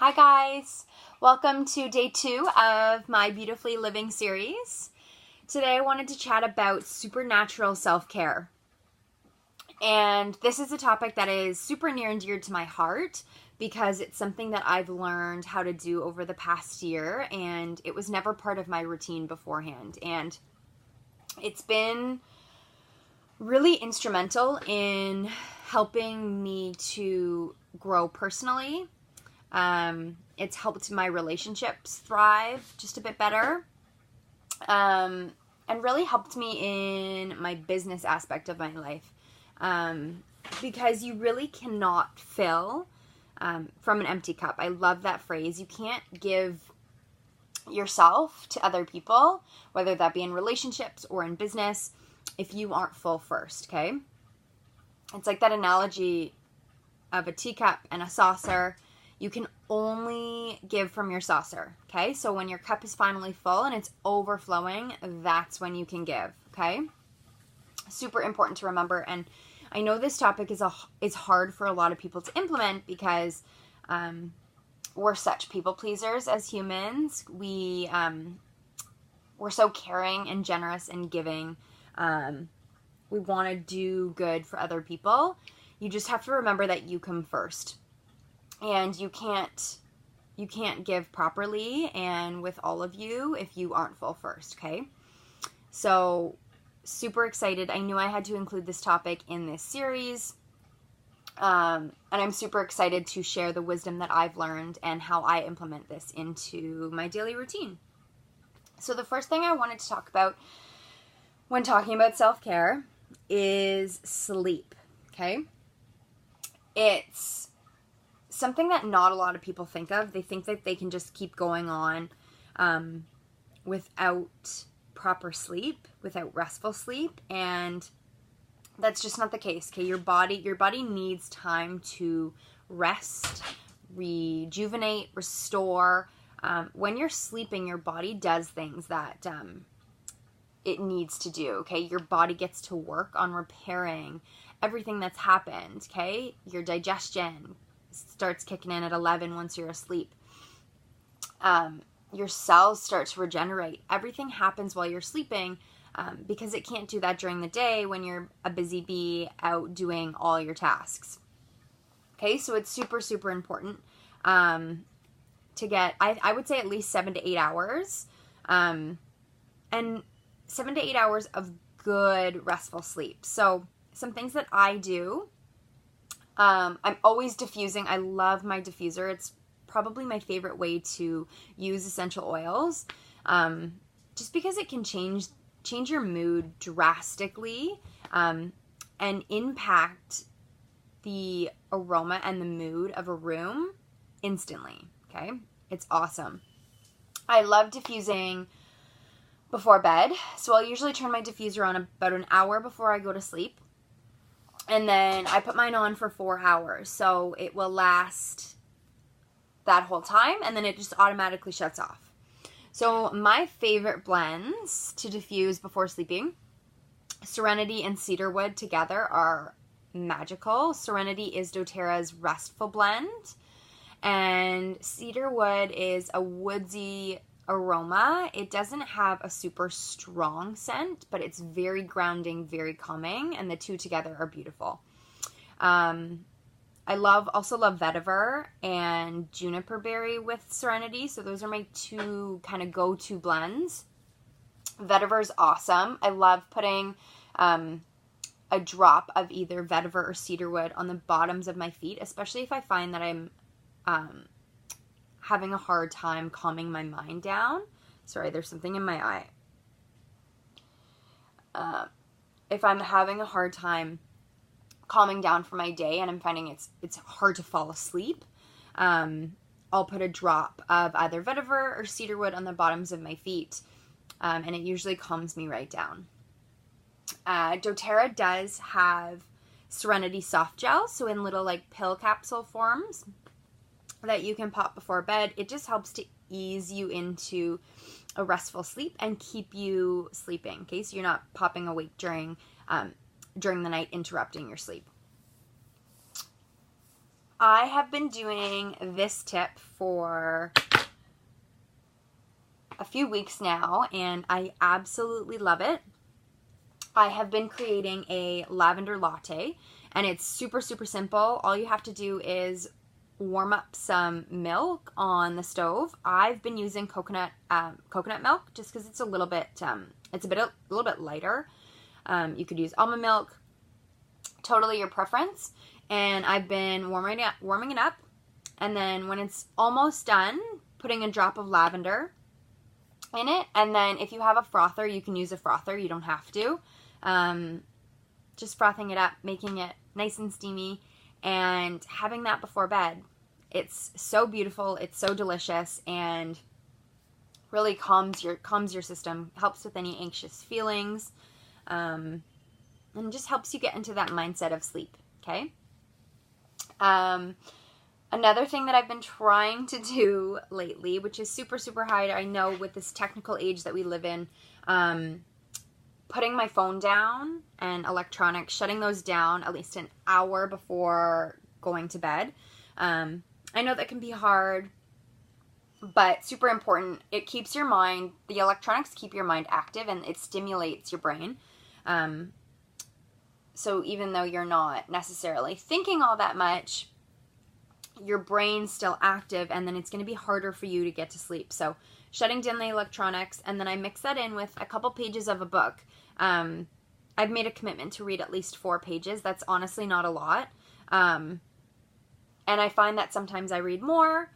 Hi guys, welcome to day 2 of my Beautifully Living series. Today I wanted to chat about supernatural self-care. And this is a topic that is super near and dear to my heart because it's something that I've learned how to do over the past year, and it was never part of my routine beforehand. And it's been really instrumental in helping me to grow personally. It's helped my relationships thrive just a bit better, and really helped me in my business aspect of my life, because you really cannot fill from an empty cup. I love that phrase. You can't give yourself to other people, whether that be in relationships or in business, if you aren't full first, okay? It's like that analogy of a teacup and a saucer. You can only give from your saucer, okay? So when your cup is finally full and it's overflowing, that's when you can give, okay? Super important to remember. And I know this topic is hard for a lot of people to implement because we're such people pleasers as humans. We're so caring and generous and giving. We want to do good for other people. You just have to remember that you come first. And you can't give properly and with all of you if you aren't full first, okay? So, super excited. I knew I had to include this topic in this series. And I'm super excited to share the wisdom that I've learned and how I implement this into my daily routine. So the first thing I wanted to talk about when talking about self-care is sleep, okay? It's something that not a lot of people think of. They think that they can just keep going on without proper sleep, without restful sleep, and that's just not the case. Okay, your body needs time to rest, rejuvenate, restore. When you're sleeping, your body does things that it needs to do. Okay, your body gets to work on repairing everything that's happened. Okay, your digestion starts kicking in at 11 once you're asleep. Your cells start to regenerate. Everything happens while you're sleeping because it can't do that during the day when you're a busy bee out doing all your tasks. Okay, so it's super, super important to get, I would say at least 7 to 8 hours. And 7 to 8 hours of good restful sleep. So some things that I do, I'm always diffusing. I love my diffuser. It's probably my favorite way to use essential oils, just because it can change your mood drastically, and impact the aroma and the mood of a room instantly, okay? It's awesome. I love diffusing before bed, so I'll usually turn my diffuser on about an hour before I go to sleep. And then I put mine on for 4 hours, so it will last that whole time, and then it just automatically shuts off. So my favorite blends to diffuse before sleeping, Serenity and Cedarwood together are magical. Serenity is doTERRA's restful blend, and Cedarwood is a woodsy aroma. It doesn't have a super strong scent, but it's very grounding, very calming, and the two together are beautiful. I also love vetiver and juniper berry with Serenity, so those are my two kind of go-to blends. Vetiver is awesome. I love putting a drop of either vetiver or cedarwood on the bottoms of my feet, especially if I find that I'm having a hard time calming my mind down. Sorry, there's something in my eye. If I'm having a hard time calming down for my day and I'm finding it's hard to fall asleep, I'll put a drop of either vetiver or cedarwood on the bottoms of my feet, and it usually calms me right down. doTERRA does have Serenity soft gel, so in little like pill capsule forms that you can pop before bed. It just helps to ease you into a restful sleep and keep you sleeping, okay? So you're not popping awake during the night, interrupting your sleep. I have been doing this tip for a few weeks now, and I absolutely love it. I have been creating a lavender latte, and it's super, super simple. All you have to do is warm up some milk on the stove. I've been using coconut milk just because it's a little bit, a little bit lighter. You could use almond milk, totally your preference. And I've been warming it up, and then when it's almost done, putting a drop of lavender in it. And then if you have a frother, you can use a frother. You don't have to. Just frothing it up, making it nice and steamy, and having that before bed. It's so beautiful. It's so delicious, and really calms your system, helps with any anxious feelings, and just helps you get into that mindset of sleep. Okay. Another thing that I've been trying to do lately, which is super, super hard, I know with this technical age that we live in, putting my phone down and electronics, shutting those down at least an hour before going to bed. I know that can be hard, but super important. It keeps your mind, the electronics keep your mind active, and it stimulates your brain. So even though you're not necessarily thinking all that much, your brain's still active, and then it's going to be harder for you to get to sleep. So shutting down the electronics, and then I mix that in with a couple pages of a book. I've made a commitment to read at least 4 pages. That's honestly not a lot. And I find that sometimes I read more,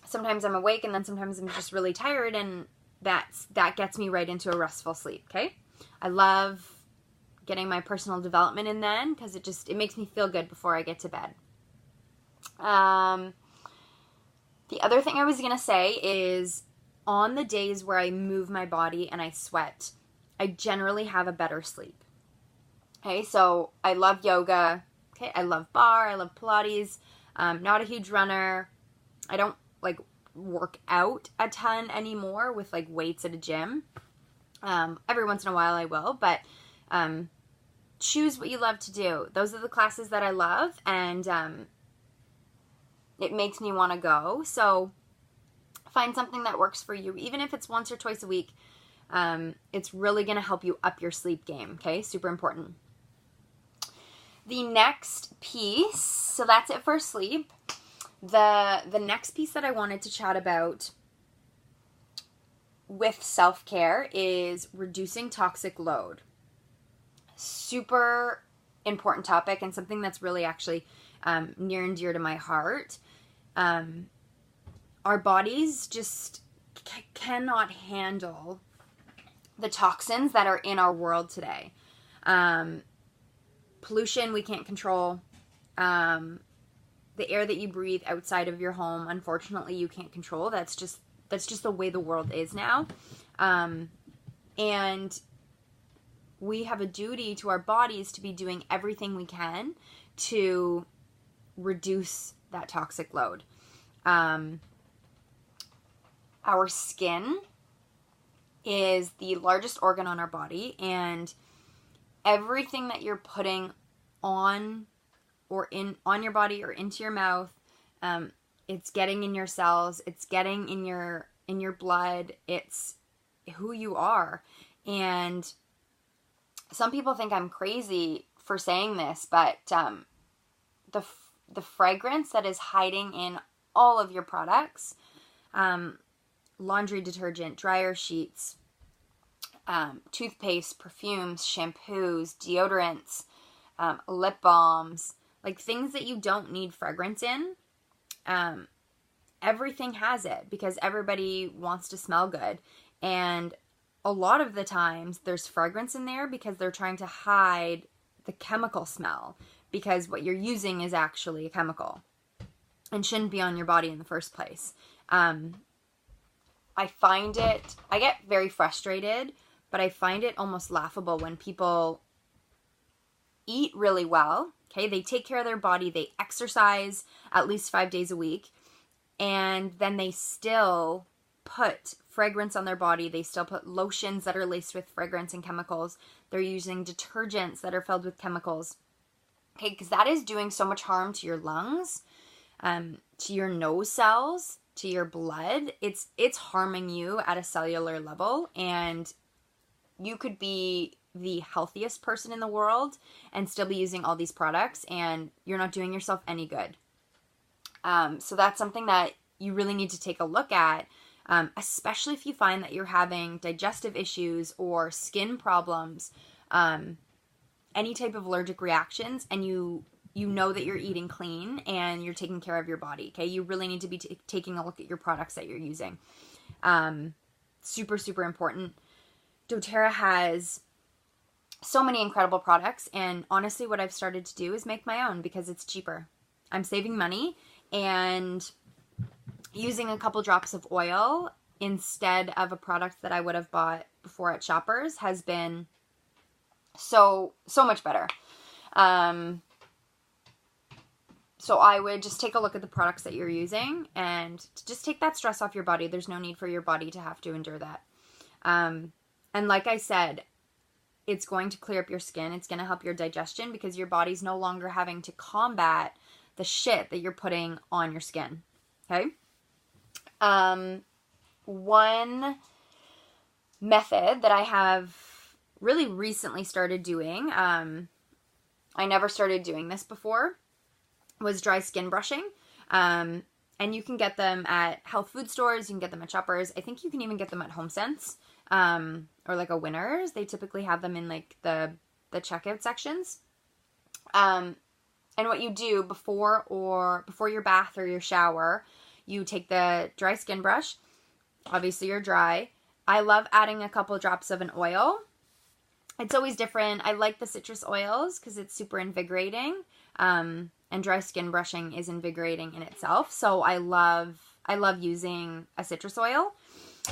sometimes I'm awake, and then sometimes I'm just really tired, and that gets me right into a restful sleep, okay? I love getting my personal development in then, because it makes me feel good before I get to bed. The other thing I was going to say is, on the days where I move my body and I sweat, I generally have a better sleep. Okay, so I love yoga. Okay, I love barre. I love Pilates. Not a huge runner. I don't work out a ton anymore with weights at a gym. Every once in a while I will, but choose what you love to do. Those are the classes that I love, and it makes me want to go. So find something that works for you, even if it's once or twice a week. It's really going to help you up your sleep game. Okay, super important. The next piece, so that's it for sleep. The next piece that I wanted to chat about with self-care is reducing toxic load. Super important topic, and something that's really actually near and dear to my heart. Our bodies just cannot handle the toxins that are in our world today. Pollution we can't control. The air that you breathe outside of your home, unfortunately, you can't control. That's just the way the world is now. And we have a duty to our bodies to be doing everything we can to reduce that toxic load. Our skin is the largest organ on our body, and everything that you're putting on your body or into your mouth, it's getting in your cells, it's getting in your blood, it's who you are. And some people think I'm crazy for saying this, but the fragrance that is hiding in all of your products, laundry detergent, dryer sheets, toothpaste, perfumes, shampoos, deodorants, lip balms, things that you don't need fragrance in, everything has it because everybody wants to smell good. And a lot of the times there's fragrance in there because they're trying to hide the chemical smell, because what you're using is actually a chemical and shouldn't be on your body in the first place. I get very frustrated, but I find it almost laughable when people eat really well. Okay, they take care of their body, they exercise at least 5 days a week, and then they still put fragrance on their body. They still put lotions that are laced with fragrance and chemicals. They're using detergents that are filled with chemicals. Okay, because that is doing so much harm to your lungs, to your nose cells, to your blood. It's harming you at a cellular level, and you could be the healthiest person in the world and still be using all these products, and you're not doing yourself any good. So that's something that you really need to take a look at, especially if you find that you're having digestive issues or skin problems, any type of allergic reactions, and you know that you're eating clean and you're taking care of your body. Okay, you really need to be taking a look at your products that you're using. Super, super important. doTERRA has so many incredible products, and honestly what I've started to do is make my own because it's cheaper. I'm saving money, and using a couple drops of oil instead of a product that I would have bought before at Shoppers has been so much better. So I would just take a look at the products that you're using and just take that stress off your body. There's no need for your body to have to endure that. And like I said, it's going to clear up your skin. It's going to help your digestion because your body's no longer having to combat the shit that you're putting on your skin. Okay? One method that I have really recently started doing, I never started doing this before, was dry skin brushing. And you can get them at health food stores. You can get them at Shoppers. I think you can even get them at HomeSense, or like a Winners. They typically have them in like the checkout sections. And what you do before your bath or your shower, you take the dry skin brush. Obviously you're dry. I love adding a couple drops of an oil. It's always different. I like the citrus oils because it's super invigorating. And dry skin brushing is invigorating in itself. So I love using a citrus oil.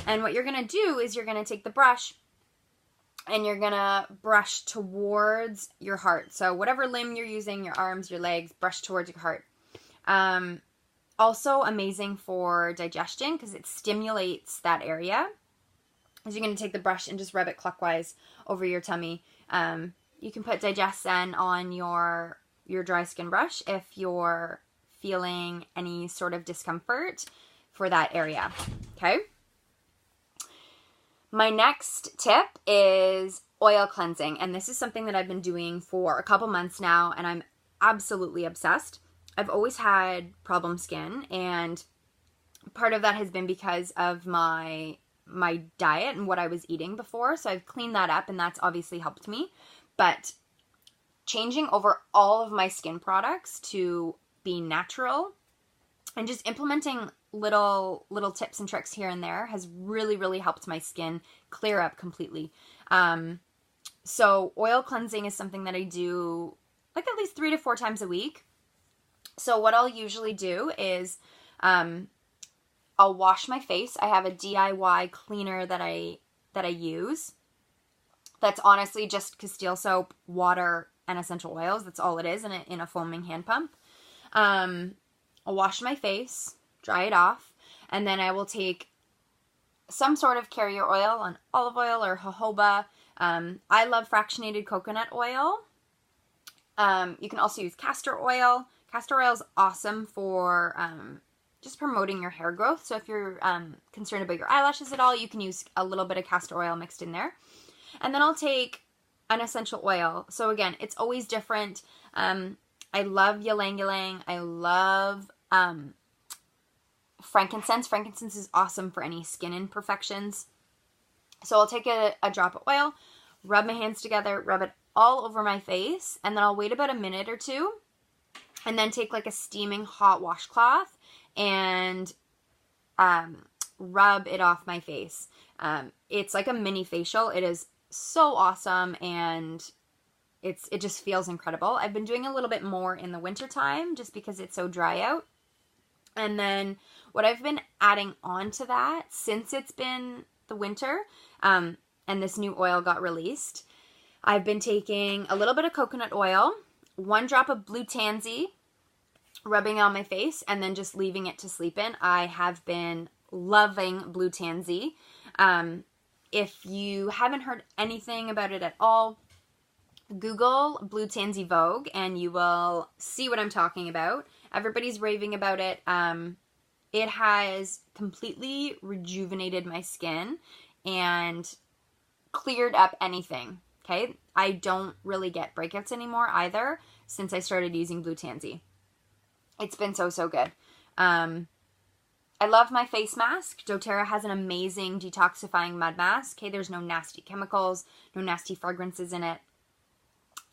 And what you're going to do is you're going to take the brush and you're going to brush towards your heart. So whatever limb you're using, your arms, your legs, brush towards your heart. Also amazing for digestion because it stimulates that area. So you're going to take the brush and just rub it clockwise over your tummy. You can put Digescen on your dry skin brush if you're feeling any sort of discomfort for that area. Okay? My next tip is oil cleansing, and this is something that I've been doing for a couple months now, and I'm absolutely obsessed. I've always had problem skin, and part of that has been because of my diet and what I was eating before, so I've cleaned that up, and that's obviously helped me. But changing over all of my skin products to be natural and just implementing little tips and tricks here and there has really, really helped my skin clear up completely. So oil cleansing is something that I do like at least 3 to 4 times a week. So what I'll usually do is I'll wash my face. I have a DIY cleaner that I use. That's honestly just Castile soap, water, and essential oils. That's all it is in a foaming hand pump. I'll wash my face, dry it off, and then I will take some sort of carrier oil, an olive oil or jojoba. I love fractionated coconut oil. You can also use castor oil. Castor oil is awesome for just promoting your hair growth. So if you're concerned about your eyelashes at all, you can use a little bit of castor oil mixed in there. And then I'll take an essential oil. So again, it's always different. I love ylang ylang. I love frankincense. Frankincense is awesome for any skin imperfections. So I'll take a drop of oil, rub my hands together, rub it all over my face, and then I'll wait about a minute or two, and then take like a steaming hot washcloth and rub it off my face. It's like a mini facial. It is so awesome, and it just feels incredible. I've been doing a little bit more in the winter time just because it's so dry out. And then what I've been adding on to that since it's been the winter and this new oil got released, I've been taking a little bit of coconut oil, 1 drop of blue tansy, rubbing on my face, and then just leaving it to sleep in. I have been loving blue tansy. If you haven't heard anything about it at all, Google Blue Tansy Vogue and you will see what I'm talking about. Everybody's raving about it. It has completely rejuvenated my skin and cleared up anything. Okay, I don't really get breakouts anymore either since I started using Blue Tansy. It's been so good. I love my face mask. doTERRA has an amazing detoxifying mud mask. Okay, there's no nasty chemicals, no nasty fragrances in it.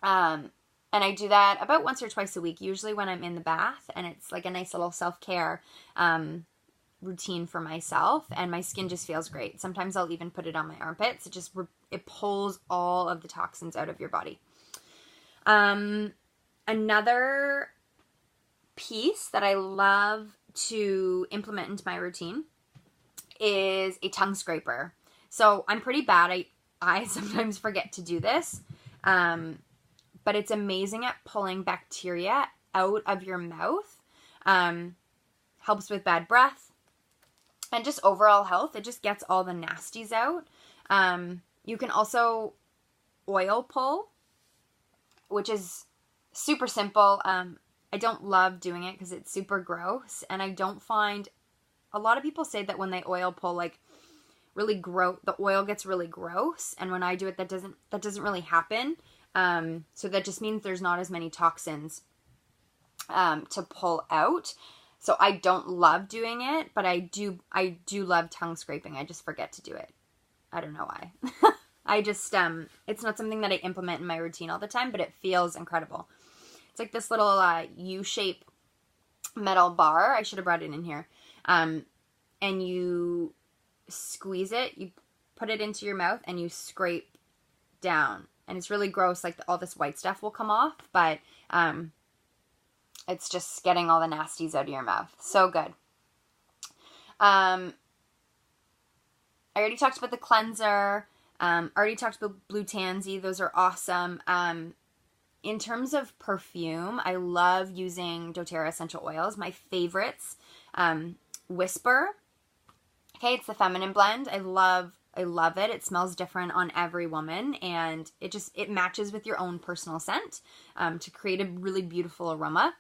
And I do that about once or twice a week, usually when I'm in the bath, and it's like a nice little self-care routine for myself, and my skin just feels great. Sometimes I'll even put it on my armpits. It pulls all of the toxins out of your body. Another piece that I love to implement into my routine is a tongue scraper. So I'm pretty bad. I sometimes forget to do this, but it's amazing at pulling bacteria out of your mouth. Helps with bad breath and just overall health. It just gets all the nasties out. You can also oil pull, which is super simple. I don't love doing it because it's super gross, and I don't find, a lot of people say that when they oil pull, like, really gross, the oil gets really gross, and when I do it, that doesn't really happen. So that just means there's not as many toxins to pull out. So I don't love doing it, but I do love tongue scraping. I just forget to do it. I don't know why. I just, it's not something that I implement in my routine all the time, but it feels incredible. It's like this little U-shape metal bar. I should have brought it in here. And you squeeze it, you put it into your mouth, and you scrape down. And it's really gross, like all this white stuff will come off, but it's just getting all the nasties out of your mouth. So good. I already talked about the cleanser. Already talked about Blue Tansy. Those are awesome. In terms of perfume, I love using doTERRA essential oils. My favorites, Whisper. Okay, it's the feminine blend. I love it. It smells different on every woman, and it matches with your own personal scent to create a really beautiful aroma.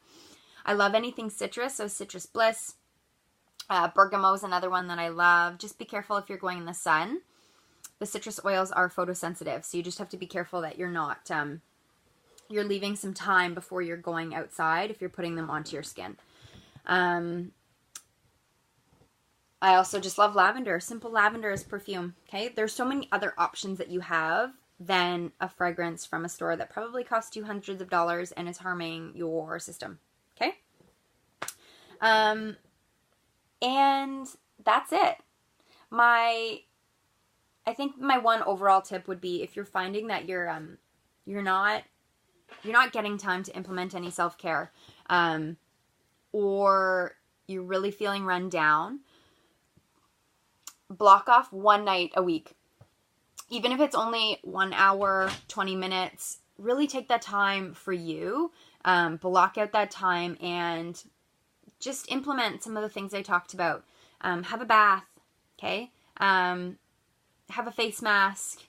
I love anything citrus, so Citrus Bliss. Bergamot is another one that I love. Just be careful if you're going in the sun. The citrus oils are photosensitive, so you just have to be careful that you're not, you're leaving some time before you're going outside if you're putting them onto your skin. I also just love lavender. Simple lavender as perfume, okay? There's so many other options that you have than a fragrance from a store that probably costs you hundreds of dollars and is harming your system, okay? And that's it. I think my one overall tip would be, if you're finding that you're not getting time to implement any self-care, or you're really feeling run down, block off one night a week. Even if it's only 1 hour, 20 minutes, really take that time for you. Block out that time and just implement some of the things I talked about. Have a bath, okay? Have a face mask.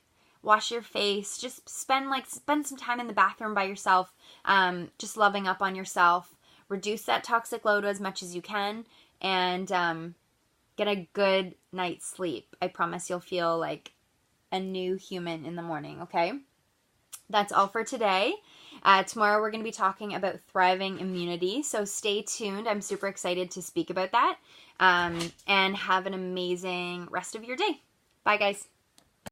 Wash your face. Just spend some time in the bathroom by yourself, just loving up on yourself. Reduce that toxic load as much as you can, and get a good night's sleep. I promise you'll feel like a new human in the morning, okay? That's all for today. Tomorrow we're going to be talking about thriving immunity, so stay tuned. I'm super excited to speak about that, and have an amazing rest of your day. Bye, guys.